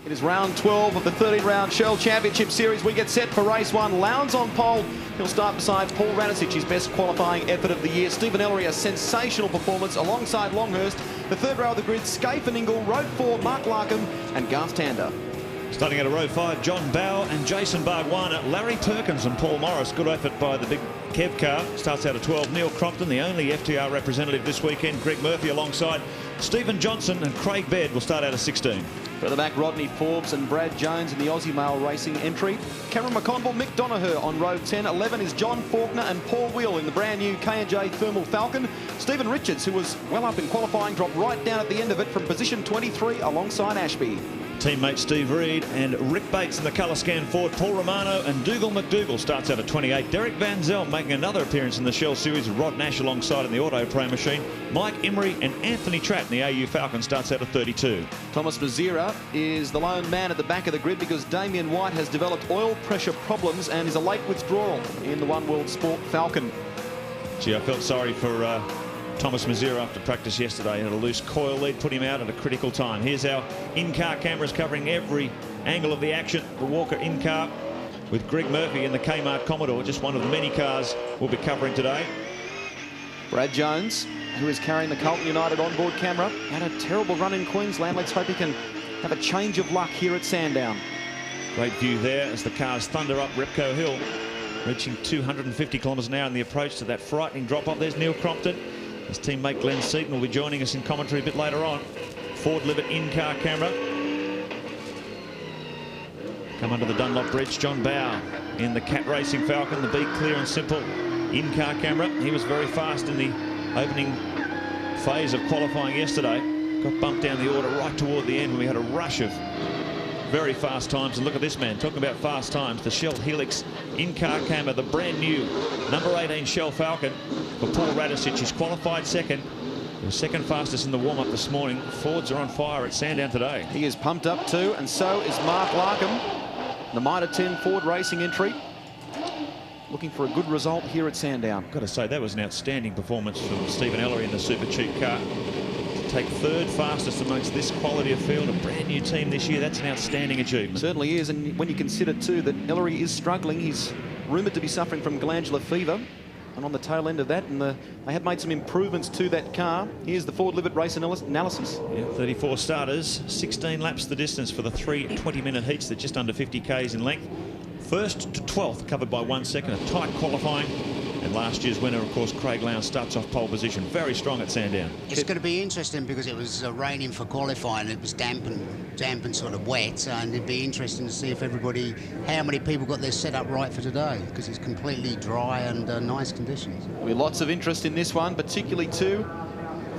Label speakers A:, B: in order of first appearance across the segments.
A: It is round 12 of the 13-round Shell Championship Series. We get set for race one. Lowndes on pole. He'll start beside Paul Radisich, his best qualifying effort of the year. Stephen Ellery, a sensational performance alongside Longhurst. The third row of the grid, Scaife and Ingle, row 4, Mark Larkham and Garth Tander.
B: Starting out of row 5, John Bowe and Jason Bargwanna, Larry Perkins and Paul Morris. Good effort by the big Kev car. Starts out of 12, Neil Crompton, the only FTR representative this weekend. Greg Murphy alongside Stephen Johnson, and Craig Baird will start out of 16.
A: Further back, Rodney Forbes and Brad Jones in the Aussie Mail Racing entry. Cameron McConville, Mick Donoher on row 10. 11 is John Faulkner and Paul Wheel in the brand new K&J Thermal Falcon. Stephen Richards, who was well up in qualifying, dropped right down at the end of it from position 23 alongside Ashby.
B: Teammate Steve Reed and Rick Bates in the colour scan Ford. Paul Romano and Dougal McDougall starts out at 28. Derek Van Zel making another appearance in the Shell Series. Rod Nash alongside in the Auto Pro machine. Mike Emery and Anthony Tratt in the AU Falcon starts out at 32.
A: Thomas Mazira is the lone man at the back of the grid because Damien White has developed oil pressure problems and is a late withdrawal in the One World Sport Falcon.
B: Gee, I felt sorry for Thomas Mazira after practice yesterday. Had a loose coil lead, put him out at a critical time. Here's our in-car cameras covering every angle of the action. The Walker in-car with Greg Murphy in the Kmart Commodore, just one of the many cars we'll be covering today.
A: Brad Jones, who is carrying the Carlton United onboard camera, had a terrible run in Queensland. Let's hope he can have a change of luck here at Sandown.
B: Great view there as the cars thunder up Repco Hill, reaching 250 kilometres an hour in the approach to that frightening drop-off. There's Neil Crompton. His teammate Glenn Seaton will be joining us in commentary a bit later on. Ford Livett in-car camera. Come under the Dunlop Bridge, John Bowe in the Cat Racing Falcon, the Be Clear and Simple in-car camera. He was very fast in the opening phase of qualifying yesterday. Got bumped down the order right toward the end when we had a rush of very fast times. And look at this man, talking about fast times. The Shell Helix in-car camera, the brand new number 18 Shell Falcon for Paul Radisich. He's qualified second. He was second fastest in the warm-up this morning. Fords are on fire at Sandown today.
A: He is pumped up too, and so is Mark Larkham, the Mitre 10 Ford Racing entry. Looking for a good result here at Sandown.
B: Got to say, that was an outstanding performance from Stephen Ellery in the super cheap car. Take third fastest amongst this quality of field, a brand new team this year. That's an outstanding achievement.
A: Certainly is, and when you consider too that Ellery is struggling, he's rumoured to be suffering from glandular fever, and on the tail end of that, and they have made some improvements to that car. Here's the Ford Livett race analysis.
B: Yeah, 34 starters, 16 laps the distance for the 3 20-minute heats. They're just under 50 k's in length. First to 12th covered by 1 second, a tight qualifying. And last year's winner, of course, Craig Lowndes, starts off pole position. Very strong at Sandown.
C: It's going to be interesting because it was raining for qualifying. It was damp and sort of wet, and it'd be interesting to see if how many people got their setup right for today, because it's completely dry and nice conditions.
A: There'll be lots of interest in this one, particularly 2,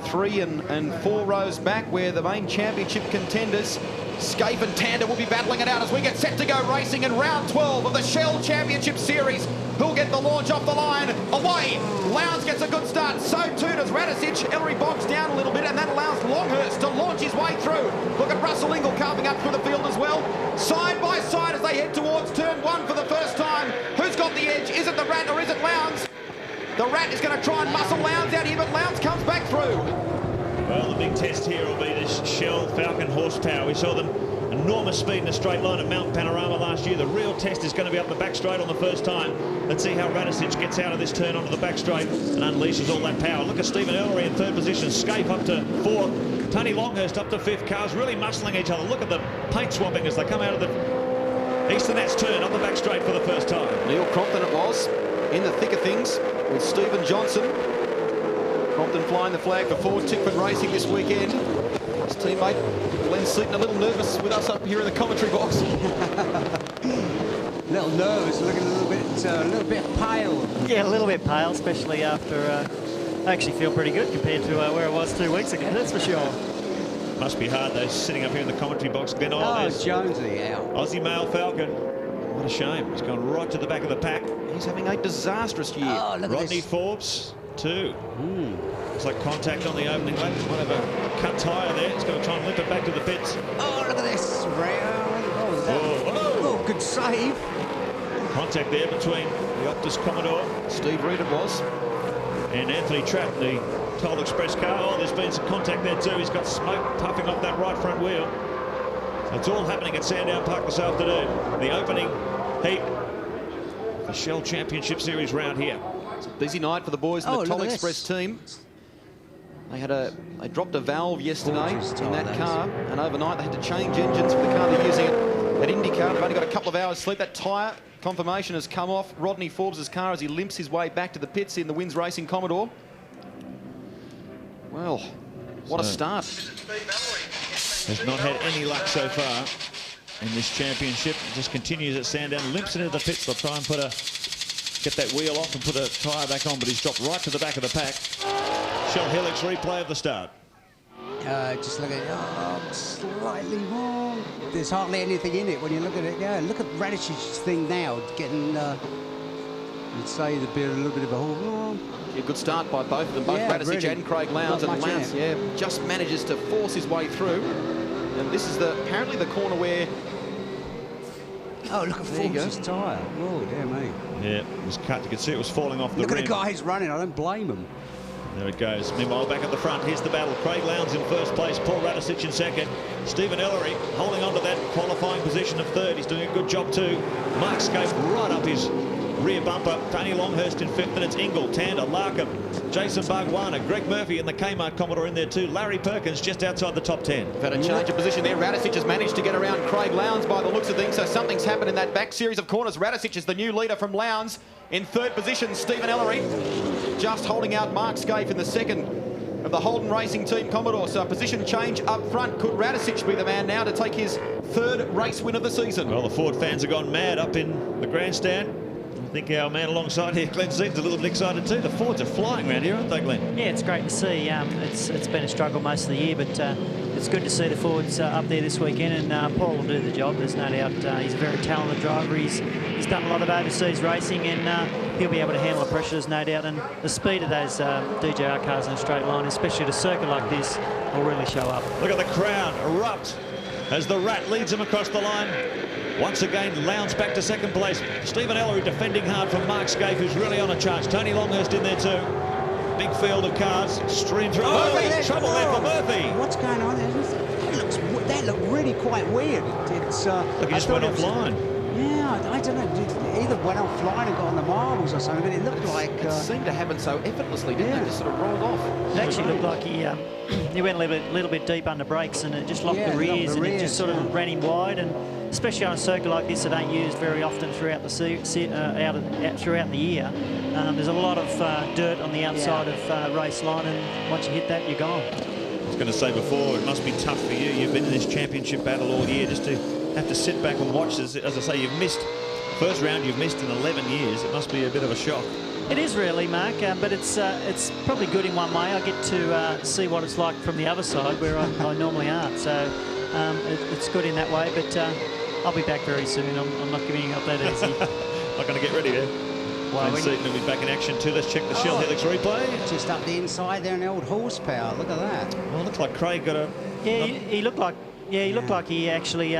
A: 3 and 4 rows back where the main championship contenders, Scaife and Tander, will be battling it out as we get set to go racing in round 12 of the Shell Championship Series. Who'll get the launch off the line? Away! Lowndes gets a good start. So too does Radisich. Ellery bogs down a little bit, and that allows Longhurst to launch his way through. Look at Russell Ingle carving up through the field as well. Side by side as they head towards turn 1 for the first time. Who's got the edge? Is it the Rat or is it Lowndes? The Rat is going to try and muscle Lowndes out here, but Lowndes comes back through.
B: Well, the big test here will be this Shell Falcon horsepower. We saw them enormous speed in a straight line at Mount Panorama last year. The real test is going to be up the back straight on the first time. Let's see how Radisich gets out of this turn onto the back straight and unleashes all that power. Look at Stephen Ellery in third position. Scaife up to 4th. Tony Longhurst up to 5th. Cars really muscling each other. Look at the paint swapping as they come out of the Eastern Nats turn up the back straight for the first time.
A: Neil Crompton it was, in the thick of things with Stephen Johnson. Crompton flying the flag for Ford Tickford Racing this weekend. His teammate Glenn Seaton a little nervous with us up here in the commentary box.
D: A little nervous, looking a little bit pale.
E: Yeah, a little bit pale, especially after. I actually feel pretty good compared to where I was 2 weeks ago. That's for sure.
B: Must be hard though, sitting up here in the commentary box. Glenn,
D: Jonesy out.
B: Aussie Mail Falcon. What a shame. He's gone right to the back of the pack.
A: He's having a disastrous year.
C: Oh, look at
B: Rodney
C: this.
B: Forbes, 2. It's like contact on the opening lap. Might have a cut tyre there. He's going to try and limp it back to the pits.
D: Oh, look at this.
B: Whoa.
D: Good save.
B: Contact there between the Optus Commodore
A: Steve Reed it was.
B: and Anthony Tratt, the Toll Express car. Oh, there's been some contact there too. He's got smoke puffing off that right front wheel. It's all happening at Sandown Park this afternoon. The opening heat, the Shell Championship Series round here.
A: It's a busy night for the boys in the Toll Express team. They dropped a valve yesterday in that car, and overnight they had to change engines for the car they're using at IndyCar. They've only got a couple of hours sleep. That tyre confirmation has come off Rodney Forbes' car as he limps his way back to the pits in the Wins Racing Commodore. Well, what a start.
B: Has not had any luck so far in this championship. Just continues at Sandown, limps into the pits. They'll try and get that wheel off and put a tyre back on, but he's dropped right to the back of the pack. Shell Helix replay of the start.
D: Just look at it. Oh, slightly wrong. There's hardly anything in it when you look at it. Yeah, look at Radicic's thing now, getting, you'd say there'd be a little bit of a haul.
A: A good start by both of them, both Radicic really, and Craig Lowndes. And Lowndes, just manages to force his way through. And this is apparently the corner where...
D: Oh, look at Forbes' tyre. Oh, dear me.
B: Yeah, it was cut. You can see it was falling off the rim.
D: Look at the guy who's running. I don't blame him.
B: There it goes. Meanwhile, back at the front, here's the battle. Craig Lowndes in first place, Paul Radicic in second. Stephen Ellery holding on to that qualifying position of third. He's doing a good job too. Mark Scape right up his rear bumper. Tony Longhurst in fifth, and it's Ingle, Tander, Larkham, Jason Bargwanna, Greg Murphy in the Kmart Commodore in there too. Larry Perkins just outside the top 10.
A: We've had a change of position there. Radicic has managed to get around Craig Lowndes by the looks of things, so something's happened in that back series of corners. Radicic is the new leader from Lowndes. In third position, Stephen Ellery just holding out Mark Scape in the second of the Holden Racing Team Commodore. So a position change up front. Could Radicic be the man now to take his third race win of the season?
B: Well, the Ford fans have gone mad up in the grandstand. I think our man alongside here, Glenn Seaton's a little bit excited too. The Fords are flying around here, aren't they, Glenn?
E: Yeah, it's great to see. It's been a struggle most of the year, but it's good to see the Fords up there this weekend, and Paul will do the job. There's no doubt he's a very talented driver. He's done a lot of overseas racing, and he'll be able to handle the pressure, there's no doubt. And the speed of those DJR cars in a straight line, especially at a circuit like this, will really show up.
B: Look at the crowd erupt as the Rat leads him across the line. Once again, Lowndes back to second place. Stephen Ellery defending hard from Mark Scape, who's really on a charge. Tony Longhurst in there too. Big field of cars stream through. Murphy, trouble there for Murphy.
D: What's going on there? That looked really quite weird. It's
B: look, he just went offline.
D: Yeah, I don't know. Either went offline and got on the marbles or something, but it looked like...
A: It seemed to happen so effortlessly, didn't it? Just sort of rolled off.
E: It actually looked like he went a little bit deep under brakes, and it just locked the rears, and it just sort of ran him wide. And especially on a circuit like this that ain't used very often throughout the throughout the year, there's a lot of dirt on the outside of race line, and once you hit that, you're gone.
B: I was going to say before, it must be tough for you. You've been in this championship battle all year, just to have to sit back and watch. As I say, you've missed first round. You've missed in 11 years. It must be a bit of a shock.
E: It is really, Mark, but it's probably good in one way. I get to see what it's like from the other side, where I normally aren't. So it's good in that way. But I'll be back very soon. I'm not giving up that easy.
B: Not going to get ready there. Well, Seaton will be back in action too. Let's check the Shell Helix replay.
D: Just up the inside there, an old horsepower. Look at that.
B: Well, it looks like Craig got a...
E: Yeah, he looked like he actually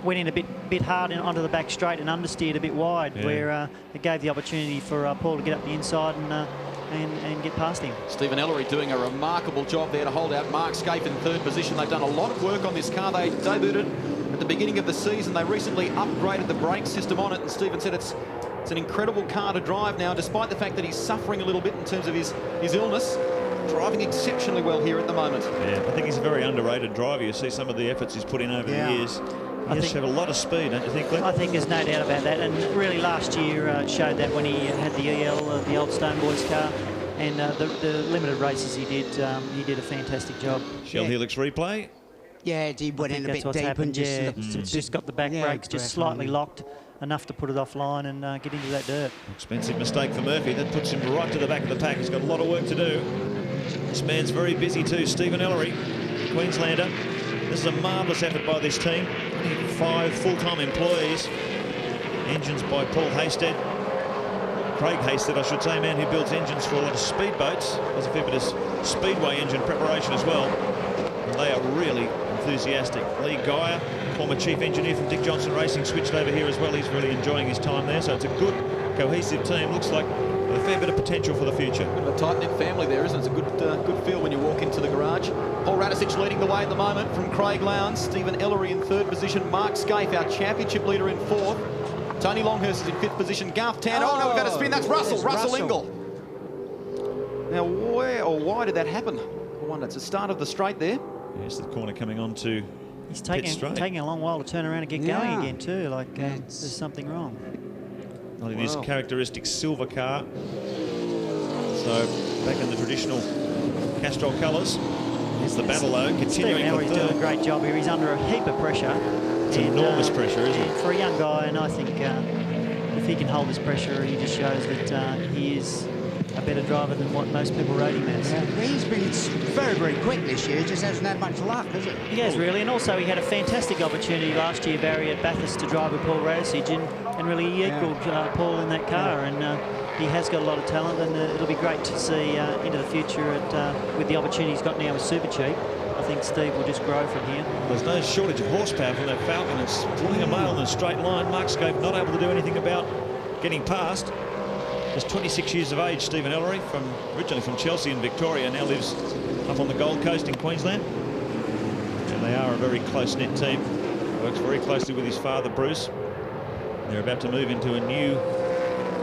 E: went in a bit hard onto the back straight and understeered a bit wide, where it gave the opportunity for Paul to get up the inside and get past him.
A: Stephen Ellery doing a remarkable job there to hold out Mark Scape in third position. They've done a lot of work on this car. They debuted at the beginning of the season. They recently upgraded the brake system on it, and Stephen said it's an incredible car to drive now, despite the fact that he's suffering a little bit in terms of his illness. Driving exceptionally well here at the moment. Yeah,
B: I think he's a very underrated driver. You see some of the efforts he's put in over the years. He has a lot of speed, don't you think, Glenn?
E: I think there's no doubt about that. And really last year showed that when he had the EL, the old Stone Boys car, and the limited races he did a fantastic job.
B: Shell Helix replay.
D: Yeah, he went in a bit deep
E: happened, and just got the back brakes just slightly locked, enough to put it offline and get into that dirt.
B: Expensive mistake for Murphy. That puts him right to the back of the pack. He's got a lot of work to do. This man's very busy too, Stephen Ellery, Queenslander. This is a marvellous effort by this team. 5 full-time employees. Engines by Paul Hasted. Craig Hasted, I should say, man who builds engines for a lot of speedboats. There's a fair bit of speedway engine preparation as well. And they are really enthusiastic. Lee Geyer, former chief engineer from Dick Johnson Racing, switched over here as well. He's really enjoying his time there. So it's a good, cohesive team. Looks like with a fair bit of potential for the future.
A: Bit of a tight-knit family there, isn't it? It's a good feel when you walk into the garage. Paul Radisich leading the way at the moment from Craig Lowndes. Stephen Ellery in 3rd position. Mark Skaife, our championship leader, in 4th. Tony Longhurst is in 5th position. Garth Tander. Oh, no, we've had a spin. That's Russell Ingall. Now, where or why did that happen? I wonder. It's the start of the straight there.
B: Yes, the corner coming on to
E: He's taking a long while to turn around and get going again too. Like there's something wrong.
B: Not in his characteristic silver car. So back in the traditional Castrol colours. Here's the battle though, continuing.
E: Stephen Ellery's doing a great job here. He's under a heap of pressure.
B: It's enormous pressure, isn't it?
E: For a young guy, and I think if he can hold his pressure, he just shows that he is a better driver than what most people rate him as.
C: Yeah, he's been very, very quick this year. He just hasn't had much luck, has it?
E: He has, really. And also he had a fantastic opportunity last year, Barry, at Bathurst to drive with Paul Radisich, and really he equalled Paul in that car. And he has got a lot of talent, and it'll be great to see into the future with the opportunity he's got now with Super Cheap. I think Steve will just grow from here.
B: There's no shortage of horsepower from that Falcon. It's pulling a mile in a straight line. Mark Skaife not able to do anything about getting past. Just 26 years of age, Stephen Ellery, originally from Chelsea in Victoria, now lives up on the Gold Coast in Queensland. And they are a very close-knit team. Works very closely with his father, Bruce. They're about to move into a new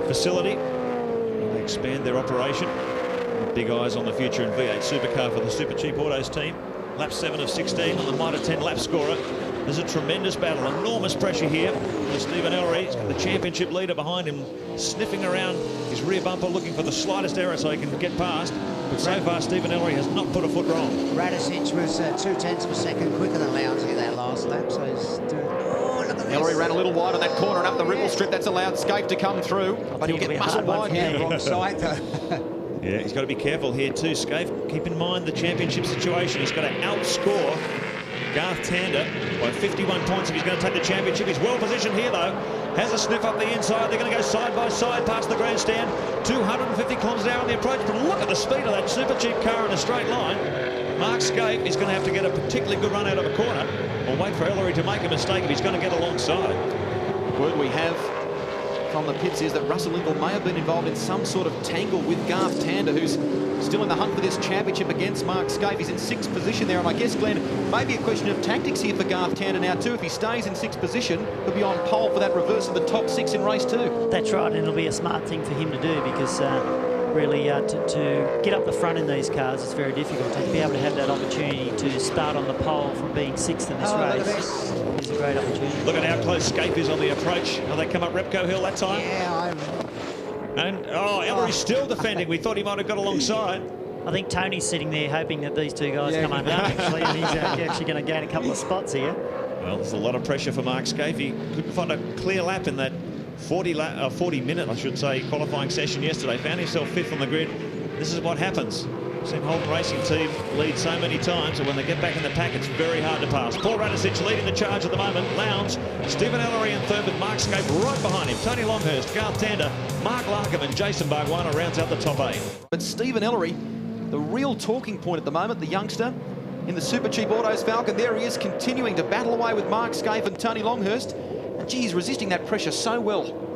B: facility. They expand their operation. Big eyes on the future in V8 Supercar for the Super Cheap Autos team. Lap 7 of 16 on the Mitre 10 lap scorer. There's a tremendous battle, enormous pressure here for Stephen Ellery. He's got the championship leader behind him, sniffing around his rear bumper, looking for the slightest error so he can get past. But so far, Stephen Ellery has not put a foot wrong.
C: Radisich was 0.2 of a second quicker than Lowndes in that last lap, so he's doing... Oh, look at this.
A: Ellery ran a little wide on that corner and up the ripple strip. That's allowed Skaife to come through, but he'll get muscle wide here.
C: Wrong side, though.
B: Yeah, he's got to be careful here too, Skaife. Keep in mind the championship situation. He's got to outscore Garth Tander by 51 points if he's going to take the championship. He's well positioned here though. Has a sniff up the inside. They're going to go side by side past the grandstand. 250 kilometres an hour on the approach, but look at the speed of that Super Cheap car in a straight line. Mark Skaife is going to have to get a particularly good run out of a corner or wait for Ellery to make a mistake if he's going to get alongside.
A: Word we have from the pits is that Russell Ingall may have been involved in some sort of tangle with Garth Tander, who's still in the hunt for this championship against Mark Skaife. He's in 6th position there, and I guess, Glenn, maybe a question of tactics here for Garth Tander now too. If he stays in 6th position, he'll be on pole for that reverse of the top 6 in race 2.
E: That's right, and it'll be a smart thing for him to do because really to get up the front in these cars is very difficult. To be able to have that opportunity to start on the pole from being 6th in this race is a great opportunity.
B: Look at how close Skaife is on the approach. Will they come up Repco Hill that time?
C: Yeah,
B: And, Ellery's still defending. We thought he might have got alongside.
E: I think Tony's sitting there hoping that these two guys come undone, actually, and he's actually going to gain a couple of spots here.
B: Well, there's a lot of pressure for Mark Skaife. He couldn't find a clear lap in that 40-minute, I should say, qualifying session yesterday. Found himself 5th on the grid. This is what happens. Seen Holden Racing team lead so many times, and when they get back in the pack, it's very hard to pass. Paul Radisich leading the charge at the moment. Lowndes, Stephen Ellery in 3rd with Mark Skaife right behind him. Tony Longhurst, Garth Tander, Mark Larkham and Jason Bargwanna rounds out the top 8.
A: But Stephen Ellery, the real talking point at the moment, the youngster in the Super Cheap Autos Falcon, there he is continuing to battle away with Mark Skaife and Tony Longhurst. And gee, he's resisting that pressure so well.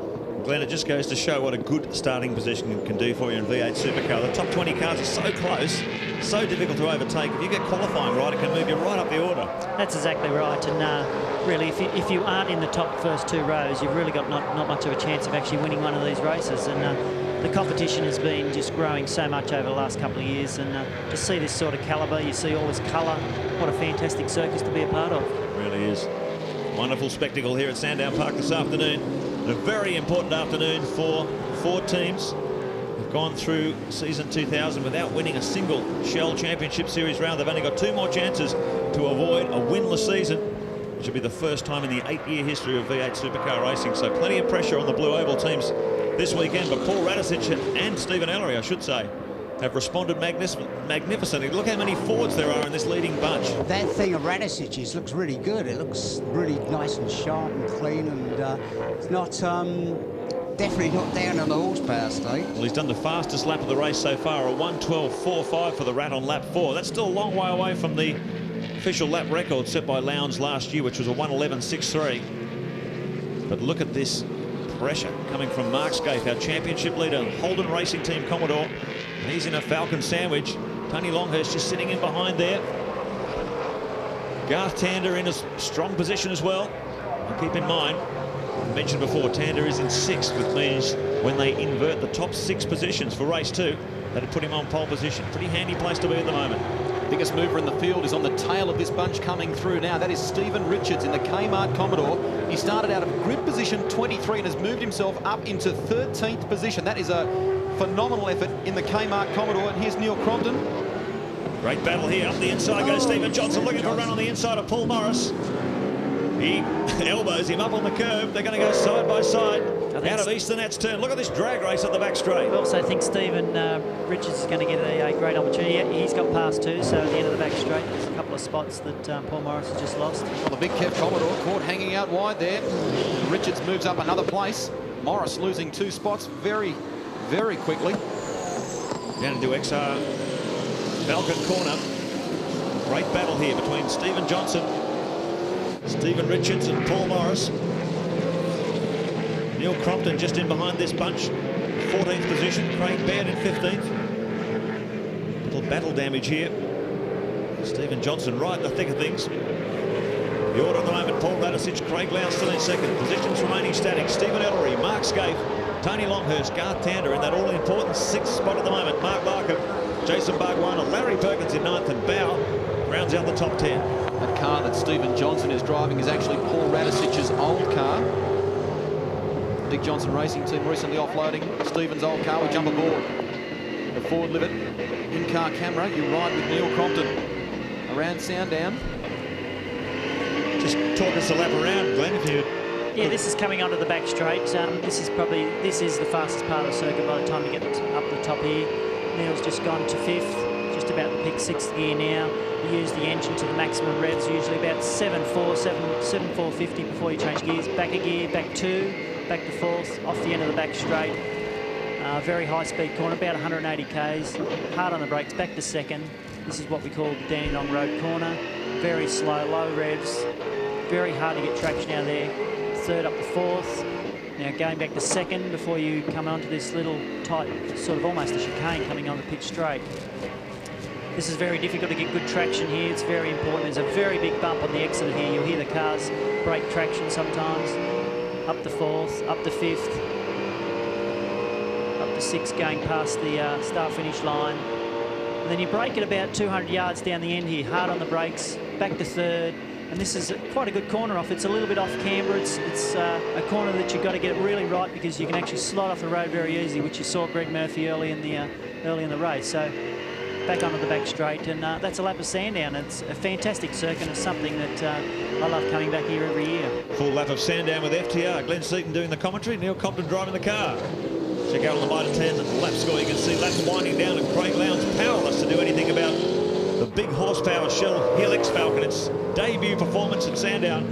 B: Glenn, it just goes to show what a good starting position can do for you in V8 Supercar. The top 20 cars are so close, so difficult to overtake. If you get qualifying right, it can move you right up the order.
E: That's exactly right. And really, if you aren't in the top first 2 rows, you've really got not much of a chance of actually winning one of these races. And the competition has been just growing so much over the last couple of years. And to see this sort of calibre, you see all this colour, what a fantastic circus to be a part of.
B: It really is. Wonderful spectacle here at Sandown Park this afternoon. And a very important afternoon for 4 teams. They've gone through season 2000 without winning a single Shell Championship Series round. They've only got 2 more chances to avoid a winless season, which will be the first time in the 8-year history of V8 Supercar racing. So plenty of pressure on the Blue Oval teams this weekend. But Paul Radisich and Stephen Ellery, I should say, have responded magnificently. Look how many Fords there are in this leading bunch.
C: that thing of Radisich's looks really good. It looks really nice and sharp and clean, and it's not definitely not down on the horsepower state.
B: Well, he's done the fastest lap of the race so far, a 1:12.45 for the Rat on lap 4. That's still a long way away from the official lap record set by Lowndes last year, which was a 1:11.63. But look at this pressure coming from Mark Skaife, our championship leader, Holden Racing Team Commodore. And he's in a Falcon sandwich. Tony Longhurst just sitting in behind there. Garth Tander in a strong position as well. And keep in mind, I mentioned before, Tander is in 6th, which means when they invert the top 6 positions for race 2, that'd put him on pole position. Pretty handy place to be at the moment.
A: Biggest mover in the field is on the tail of this bunch coming through now. That is Stephen Richards in the Kmart Commodore. He started out of grid position 23 and has moved himself up into 13th position. That is a phenomenal effort in the Kmart Commodore. And here's Neil Crompton.
B: Great battle here. Up the inside goes Stephen Johnson, looking for a run on the inside of Paul Morris. He elbows him up on the curb. They're going to go side by side out of Eastern Nats turn. Look at this drag race at the back straight.
E: I also think Stephen Richards is going to get a great opportunity. He's got past 2, so at the end of the back straight, there's a couple of spots that Paul Morris has just lost.
A: Well, the big Kev Commodore caught hanging out wide there. Richards moves up another place. Morris losing 2 spots very, very quickly.
B: Down into XR Falcon corner. Great battle here between Stephen Johnson, Stephen Richards and Paul Morris. Neil Crompton just in behind this bunch, 14th position. Craig Baird in 15th. Little battle damage here. Stephen Johnson right in the thick of things. The order at the moment, Paul Radisich, Craig Lowe still in 2nd. Positions remaining static. Stephen Ellery, Mark Skaife, Tony Longhurst, Garth Tander in that all-important 6th spot at the moment. Mark Larkham, Jason Bargwanna, Larry Perkins in 9th, and Bow rounds out the top 10.
A: That car that Stephen Johnson is driving is actually Paul Radisich's old car. Dick Johnson Racing Team recently offloading Stephen's old car. We jump aboard the Ford Livet in-car camera. You ride with Neil Crompton around Sandown.
B: Just talk us a lap around, Glenn, if you...
E: Yeah, this is coming onto the back straight. This is the fastest part of the circuit by the time you get up the top here. Neil's just gone to 5th, just about to pick 6th gear now. You use the engine to the maximum revs, usually about 7.450 before you change gears. Back a gear, back 2, back to 4th, off the end of the back straight. Very high speed corner, about 180 k's. Hard on the brakes, back to 2nd. This is what we call the Dandenong Road corner. Very slow, low revs. Very hard to get traction out of there. 3rd up to 4th. Now going back to 2nd before you come onto this little tight, sort of almost a chicane coming on the pitch straight. This is very difficult to get good traction here. It's very important. There's a very big bump on the exit here. You'll hear the cars break traction sometimes. Up to 4th, up to 5th, up to 6th going past the start-finish line. And then you brake at about 200 yards down the end here. Hard on the brakes, back to 3rd. And this is quite a good corner off. It's a little bit off camber. It's a corner that you've got to get it really right because you can actually slide off the road very easy, which you saw Greg Murphy early in the race. So back onto the back straight, and that's a lap of Sandown. It's a fantastic circuit. It's something that I love coming back here every year.
B: Full lap of Sandown with FTR. Glenn Seaton doing the commentary, Neil Compton driving the car. Check out on the Mitre 10 and the lap score. You can see laps winding down, and Craig Lowndes powerless to do anything about the big horsepower Shell Helix Falcon. Its debut performance at Sandown.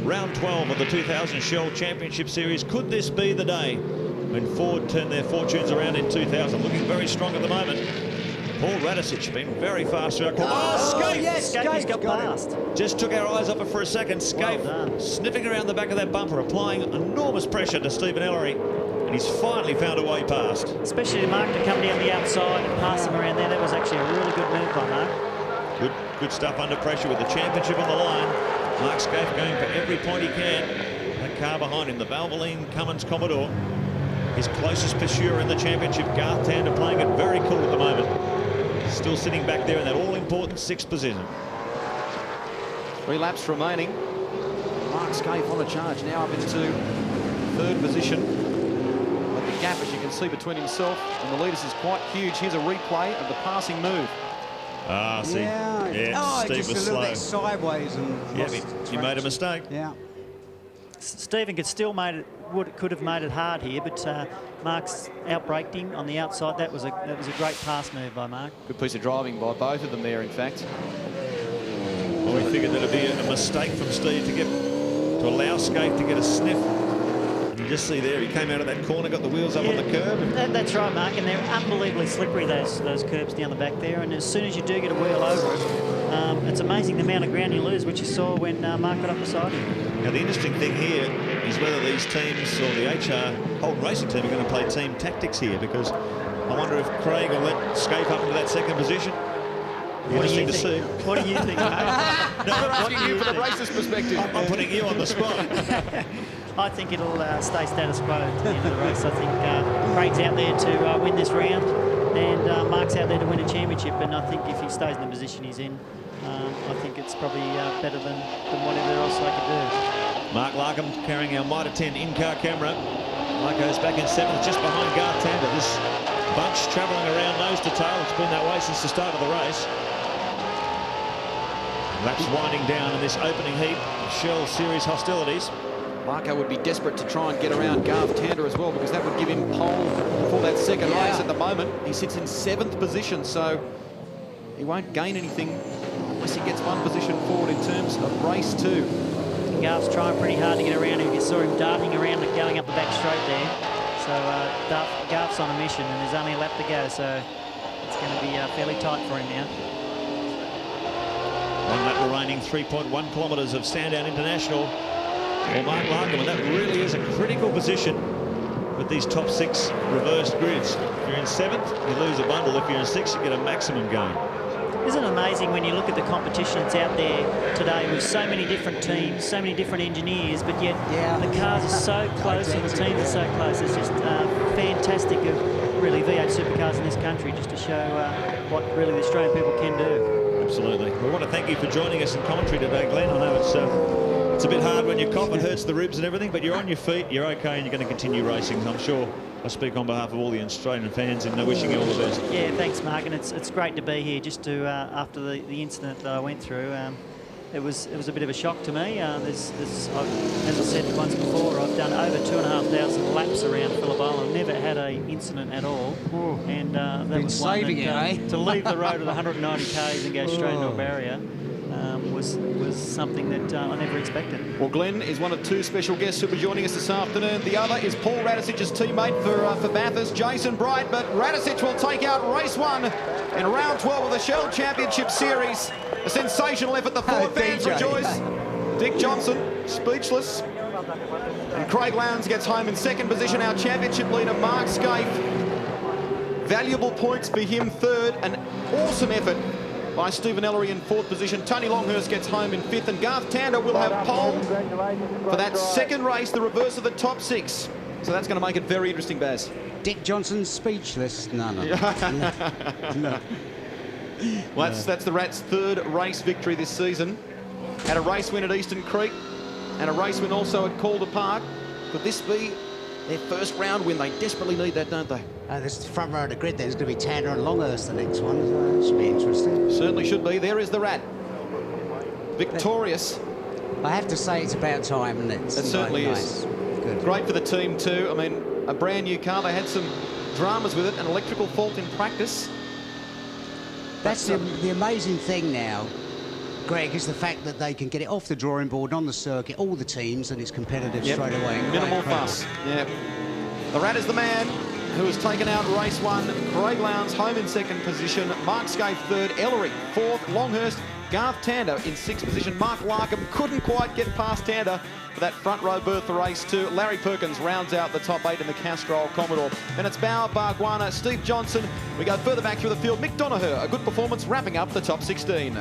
B: Round 12 of the 2000 Shell Championship Series. Could this be the day when Ford turned their fortunes around in 2000? Looking very strong at the moment. Paul Radisich been very fast throughout. Skaife!
E: Yes, Skaife's got past.
B: Just took our eyes off it for a second. Skaife sniffing around the back of that bumper, applying enormous pressure to Stephen Ellery. And he's finally found a way past.
E: Especially to Mark to come down the outside and pass him around there. That was actually a really good move by Mark.
B: Good stuff under pressure with the championship on the line. Mark Skaife going for every point he can. That car behind him, the Valvoline Cummins Commodore. His closest pursuer in the championship, Garth Tander, playing it very cool at the moment. Still sitting back there in that all-important 6th position.
A: 3 laps remaining. Mark Skaife on a charge now up into 3rd position. But the gap, as you can see, between himself and the leaders is quite huge. Here's a replay of the passing move.
B: See. Yeah, Steve
D: just
B: was
D: a little
B: slow.
D: bit sideways and
B: He made a mistake.
D: Yeah.
E: Stephen could have made it hard here, but Mark's outbraked him on the outside. That was a great pass move by Mark.
A: Good piece of driving by both of them there, in fact.
B: Well, we figured that it'd be a mistake from Steve to allow Skaife to get a sniff. And you just see there, he came out of that corner, got the wheels up on the curb.
E: That's right, Mark, and they're unbelievably slippery, those curbs down the back there. And as soon as you do get a wheel over it, it's amazing the amount of ground you lose, which you saw when Mark got up beside him.
B: Now, the interesting thing here is whether these teams or the HR Holden Racing team are going to play team tactics here, because I wonder if Craig will let Scaife up into that second position.
E: What do you
B: Interesting to see.
E: think? What do you think, mate?
A: I'm asking you from the racer's perspective.
B: I'm putting you on the spot.
E: I think it'll stay status quo at the end of the race. I think Craig's out there to win this round, and Mark's out there to win a championship. And I think if he stays in the position he's in, I think it's probably better than whatever else I could do.
B: Mark Larkham carrying our Mitre 10 in-car camera. Larko's back in 7th, just behind Garth Tander. This bunch travelling around nose to tail. It's been that way since the start of the race. Laps winding down in this opening heat of Shell Series hostilities.
A: Larko would be desperate to try and get around Garth Tander as well, because that would give him pole for that second race. At the moment, he sits in 7th position, so he won't gain anything unless he gets one position forward in terms of race 2.
E: Garth's trying pretty hard to get around him. You saw him darting around and going up the back straight there. So Garth's on a mission, and there's only a lap to go, so it's going to be fairly tight for him now.
B: One lap remaining, 3.1 kilometres of Sandown International. Well, Mark Larkham, and that really is a critical position with these top 6 reversed grids. If you're in 7th, you lose a bundle. If you're in 6th, you get a maximum gain.
E: Isn't it amazing when you look at the competition that's out there today with so many different teams, so many different engineers, but yet the cars are so close and the teams are so close. It's just fantastic of really V8 supercars in this country, just to show what really the Australian people can do.
B: Absolutely. We want to thank you for joining us in commentary today, Glenn. I know it's a bit hard when you cough, it hurts the ribs and everything, but you're on your feet, you're okay, and you're going to continue racing. I'm sure I speak on behalf of all the Australian fans in wishing you all the best.
E: Yeah, thanks, Mark, and it's great to be here. Just to after the incident that I went through, it was a bit of a shock to me. As I said once before, I've done over 2,500 laps around Phillip Island. Never had an incident at all, and that was one that, to leave the road at 190 k's and go straight into a barrier was something that I never expected.
A: Well, Glenn is one of 2 special guests who'll be joining us this afternoon. The other is Paul Radisic's teammate for Bathurst, Jason Bright. But Radisic will take out race 1 in round 12 of the Shell Championship Series. A sensational effort. The Ford fans rejoice. Dick Johnson, speechless. And Craig Lowndes gets home in 2nd position. Our championship leader, Mark Scaife. Valuable points for him, 3rd. An awesome effort by Stephen Ellery in 4th position. Tony Longhurst gets home in 5th, and Garth Tander will have pole for that 2nd race, the reverse of the top 6. So that's going to make it very interesting, Baz.
D: Dick Johnson speechless. No.
A: Well, that's the Rats' 3rd race victory this season. Had a race win at Eastern Creek and a race win also at Calder Park. Could this be their 1st round win? They desperately need that, don't they?
C: This is the front row of the grid. There's going to be Tander and Longhurst the next one. So that should be interesting.
A: Certainly should be. There is the Rat. Victorious.
C: I have to say it's about time, isn't it?
A: It certainly is.
C: Good.
A: Great for the team too. I mean, a brand new car. They had some dramas with it, an electrical fault in practice.
C: That's the amazing thing now, Greg, is the fact that they can get it off the drawing board on the circuit, all the teams, and it's competitive straight away.
A: Minimal fuss. Yeah. The Rat is the man who has taken out race 1. Craig Lowndes home in 2nd position. Mark Scaife 3rd. Ellery 4th. Longhurst, Garth Tander in 6th position. Mark Larkham couldn't quite get past Tander for that front row berth for race 2. Larry Perkins rounds out the top 8 in the Castrol Commodore. Then it's Bauer, Bargwanna, Steve Johnson. We go further back through the field. Mick Donoghue, a good performance, wrapping up the top 16.